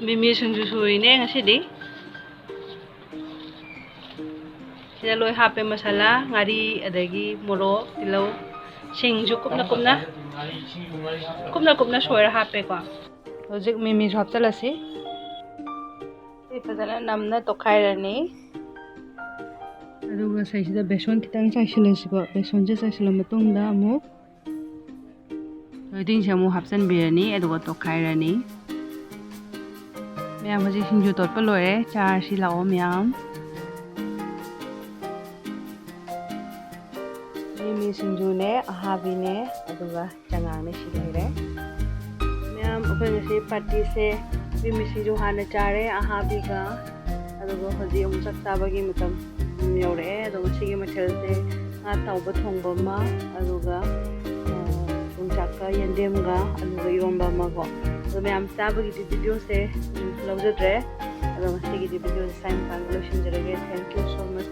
Mimi sungju suri ne ngasi sida loi hape masala ngari adagi morok tilau singju kupna soira hape ko hojik mimi hapchalasi fazana namna tokhairani aduga saisida beson kitang chaisilasibo beson je chaisila matungda amu soiding samu hapchan birani aduga tokhairani ma'am हजी सिंजु तोट पर लोरे चार सी लाओ ma'am मिमी सिंजु ने अहाबी ने अदुगा चंगांग ने सिलेरे ma'am अपन से पार्टी से मिमी सिंजु हाने चारे अहाबी का अदुगा हजी उम चक्ताबगी मतम योरे अदुगा सिगे मथेल से ना ताउबा थोंबमा अदुगा उम चक्का यंदेमगा अदुगा योंबा मगो तो मैम चाबगी वीडियो से लवजद्रे अदुगा सिगे वीडियो साइन पांगलोशन जरगे थैंक यू सो मच